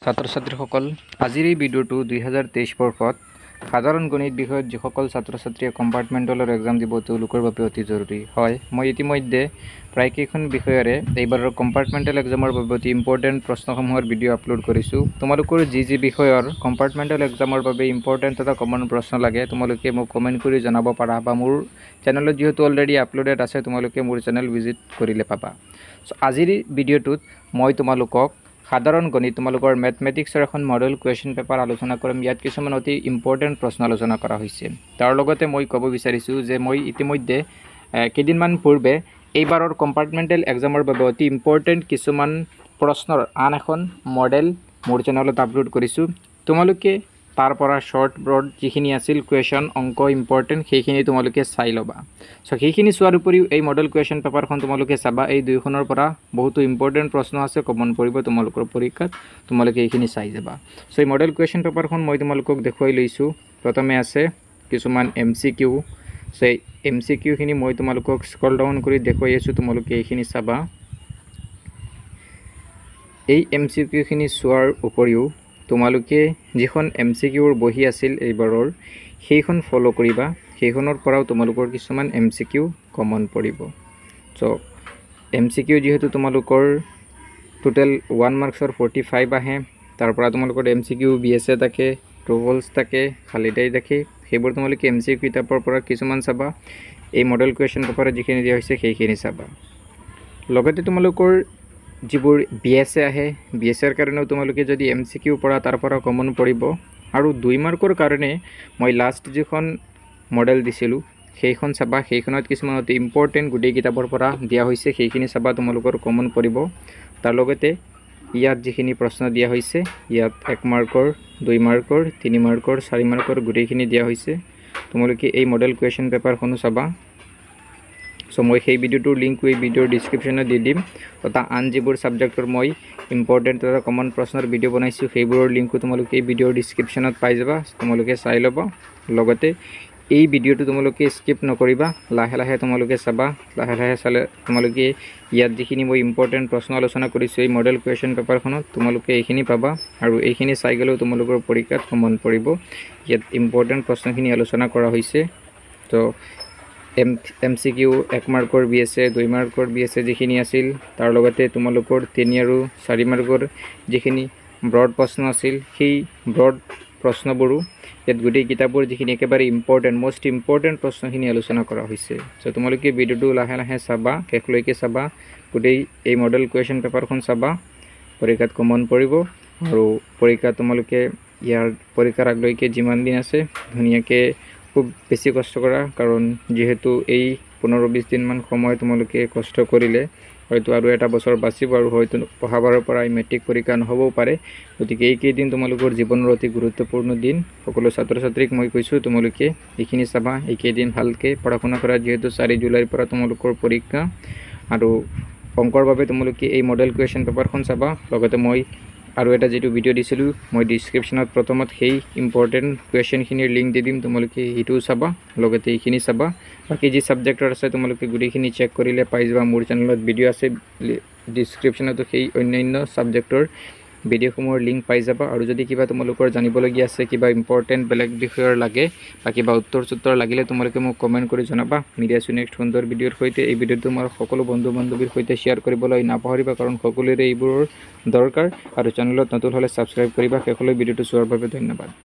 ছাত্ৰ ছাত্ৰীসকল আজিৰ এই ভিডিঅ'টো 2023 বৰ্ষত সাধাৰণ গণিত বিষয়ত যিসকল ছাত্ৰ ছাত্ৰীয়ে কম্পাৰ্টমেণ্টেলৰ এক্সাম দিব তেওঁলোকৰ বাবে অতি জৰুৰী হয়। মই ইতিমধ্যে প্ৰায় কেইখন বিষয়ৰে এইবাৰৰ কম্পাৰ্টমেণ্টেল এক্সামৰ বাবে অতি ইম্পৰ্টেণ্ট প্ৰশ্নসমূহৰ ভিডিঅ' আপলোড কৰিছোঁ। তোমালোকৰ যি বিষয়ৰ কম্পাৰ্টমেণ্টেল এক্সামৰ বাবে ইম্পৰ্টেণ্ট এটা কমন প্ৰশ্ন লাগে তোমালোকে মোক কমেণ্ট কৰি জনাব পাৰা, বা মোৰ চেনেলত যিহেতু অলৰেডি আপলোডেড আছে তোমালোকে মোৰ চেনেল ভিজিট কৰিলে পাবা। আজিৰ ভিডিঅ'টোত মই তোমালোকক সাধাৰণ গণিত তোমালোকৰ মেথমেটিক্সৰ এখন মডেল কুৱেশ্যন পেপাৰ আলোচনা কৰিম। ইয়াত কিছুমান অতি ইম্পৰ্টেণ্ট প্ৰশ্ন আলোচনা কৰা হৈছে। তাৰ লগতে মই ক'ব বিচাৰিছোঁ যে মই ইতিমধ্যে কেইদিনমান পূৰ্বে এইবাৰৰ কম্পাৰ্টমেণ্টেল এক্সামৰ বাবে অতি ইম্পৰ্টেণ্ট কিছুমান প্ৰশ্নৰ আন এখন মডেল মোৰ চেনেলত আপলোড কৰিছোঁ। তোমালোকে তাৰ পৰা শ্বৰ্ট ব্ৰড যিখিনি আছিল কুৱেশ্যন অংক ইম্পৰ্টেণ্ট সেইখিনি তোমালোকে চাই ল'বা। সেইখিনি চোৱাৰ উপৰিও এই মডেল কুৱেশ্যন পেপাৰখন তোমালোকে চাবা। এই দুইখনৰ পৰা বহুতো ইম্পৰ্টেণ্ট প্ৰশ্ন আছে, কমন পৰিব তোমালোকৰ পৰীক্ষাত, তোমালোকে এইখিনি চাই যাবা। এই মডেল কুৱেশ্যন পেপাৰখন মই তোমালোকক দেখুৱাই লৈছোঁ। প্ৰথমে আছে কিছুমান MCQ। এই MCQখিনি মই তোমালোকক স্ক্ৰল ডাউন কৰি দেখুৱাই আছোঁ, তোমালোকে এইখিনি চাবা। এই MCQখিনি চোৱাৰ উপৰিও তোমালোকে যিখন MCQৰ বহি আছিল এইবাৰৰ সেইখন ফ'ল' কৰিবা। সেইখনৰ পৰাও তোমালোকৰ কিছুমান MCQ কমন পৰিব। MCQ যিহেতু তোমালোকৰ টোটেল 1 মাৰ্কছৰ 45 আহে, তাৰ পৰা তোমালোকৰ MCQ BSA থাকে, ট্ৰু ফল্ছ থাকে, খালিদাই থাকে। সেইবোৰ তোমালোকে MCQ কিতাপৰ পৰা কিছুমান চাবা। এই মডেল কুৱেশ্যন পেপাৰত যিখিনি দিয়া হৈছে সেইখিনি চাবা। লগতে তোমালোকৰ যিবোৰ BSA আহে, BSAৰ কাৰণেও তোমালোকে যদি MCQ পৰা তাৰ পৰা কমন পৰিব। আৰু 2 মাৰ্কৰ কাৰণে মই লাষ্ট যিখন মডেল দিছিলোঁ সেইখন চাবা। সেইখনত কিছুমান অতি ইম্পৰ্টেণ্ট গোটেই কিতাপৰ পৰা দিয়া হৈছে, সেইখিনি চাবা, তোমালোকৰ কমন পৰিব। তাৰ লগতে ইয়াত যিখিনি প্ৰশ্ন দিয়া হৈছে ইয়াত 1 মাৰ্কৰ, 2 মাৰ্কৰ, 3 মাৰ্কৰ, 4 মাৰ্কৰ গোটেইখিনি দিয়া হৈছে। তোমালোকে এই মডেল কুৱেশ্যন পেপাৰখনো চাবা। মই সেই ভিডিঅ'টোৰ লিংক এই ভিডিঅ'ৰ ডিছক্ৰিপশ্যনত দি দিম। আন যিবোৰ ছাবজেক্টৰ মই ইম্পৰ্টেণ্ট এটা কমন প্ৰশ্নৰ ভিডিঅ' বনাইছোঁ সেইবোৰৰ লিংকো তোমালোকে এই ভিডিঅ'ৰ ডিছক্ৰিপশ্যনত পাই যাবা, তোমালোকে চাই ল'বা। লগতে এই ভিডিঅ'টো তোমালোকে স্কিপ নকৰিবা, লাহে লাহে তোমালোকে চাবা। লাহে লাহে চালে তোমালোকে ইয়াত যিখিনি মই ইম্পৰ্টেণ্ট প্ৰশ্ন আলোচনা কৰিছোঁ এই মডেল কুৱেশ্যন পেপাৰখনত তোমালোকে এইখিনি পাবা। আৰু এইখিনি চাই গ'লেও তোমালোকৰ পৰীক্ষাত কমন পৰিব। ইয়াত ইম্পৰ্টেণ্ট প্ৰশ্নখিনি আলোচনা কৰা হৈছে। MCQ 1 মাৰ্কৰ BSA, 2 মাৰ্কৰ BSA যিখিনি আছিল, তাৰ লগতে তোমালোকৰ 3 আৰু 4 মাৰ্কৰ যিখিনি ব্ৰড প্ৰশ্ন আছিল সেই ব্ৰড প্ৰশ্নবোৰো ইয়াত গোটেই কিতাপৰ যিখিনি একেবাৰে ইম্পৰ্টেণ্ট মষ্ট ইম্পৰ্টেণ্ট প্ৰশ্নখিনি আলোচনা কৰা হৈছে। তোমালোকে ভিডিঅ'টো লাহে লাহে চাবা, শেষলৈকে চাবা, গোটেই এই মডেল কুৱেশ্যন পেপাৰখন চাবা, পৰীক্ষাত কমন পৰিব। আৰু পৰীক্ষা তোমালোকে ইয়াৰ পৰীক্ষাৰ আগলৈকে যিমান দিন আছে ধুনীয়াকৈ খুব বেছি কষ্ট কৰা, কাৰণ যিহেতু এই 15-20 দিনমান সময় তোমালোকে কষ্ট কৰিলে হয়তো আৰু এটা বছৰ বাচিব, আৰু হয়তো অহাবাৰৰ পৰা মেট্ৰিক পৰীক্ষা নহ'বও পাৰে। গতিকে এইকেইদিন তোমালোকৰ জীৱনৰ অতি গুৰুত্বপূৰ্ণ দিন। সকলো ছাত্ৰ ছাত্ৰীক মই কৈছোঁ তোমালোকে এইখিনি চাবা, এইকেইদিন ভালকৈ পঢ়া শুনা কৰা, যিহেতু 4 জুলাইৰ পৰা তোমালোকৰ পৰীক্ষা। আৰু অংকৰ বাবে তোমালোকে এই মডেল কুৱেশ্যন পেপাৰখন চাবা। লগতে মই আৰু এটা যিটো ভিডিঅ' দিছিলোঁ মই ডিছক্ৰিপশ্যনত প্ৰথমত সেই ইম্পৰ্টেণ্ট কুৱেশ্যনখিনিৰ লিংক দি দিম, তোমালোকে সেইটোও চাবা। লগতে এইখিনি চাবা। বাকী যি ছাবজেক্টৰ আছে তোমালোকে গোটেইখিনি চেক কৰিলে পাই যাবা। মোৰ চেনেলত ভিডিঅ' আছে ডিছক্ৰিপশ্যনতো সেই অন্যান্য ছাবজেক্টৰ ভিডিঅ'সমূহৰ লিংক পাই যাবা। আৰু যদি কিবা তোমালোকৰ জানিবলগীয়া আছে, কিবা ইম্পৰ্টেণ্ট বেলেগ বিষয়ৰ লাগে বা কিবা উত্তৰ লাগিলে তোমালোকে মোক কমেণ্ট কৰি জনাবা। মিলি আছোঁ নেক্সট সুন্দৰ ভিডিঅ'ৰ সৈতে। এই ভিডিঅ'টো তোমাৰ সকলো বন্ধু বান্ধৱীৰ সৈতে শ্বেয়াৰ কৰিবলৈ নাপাহৰিবা, কাৰণ সকলোৰে এইবোৰৰ দৰকাৰ। আৰু চেনেলত নতুন হ'লে ছাবস্ক্ৰাইব কৰিবা। শেষলৈ ভিডিঅ'টো চোৱাৰ বাবে ধন্যবাদ।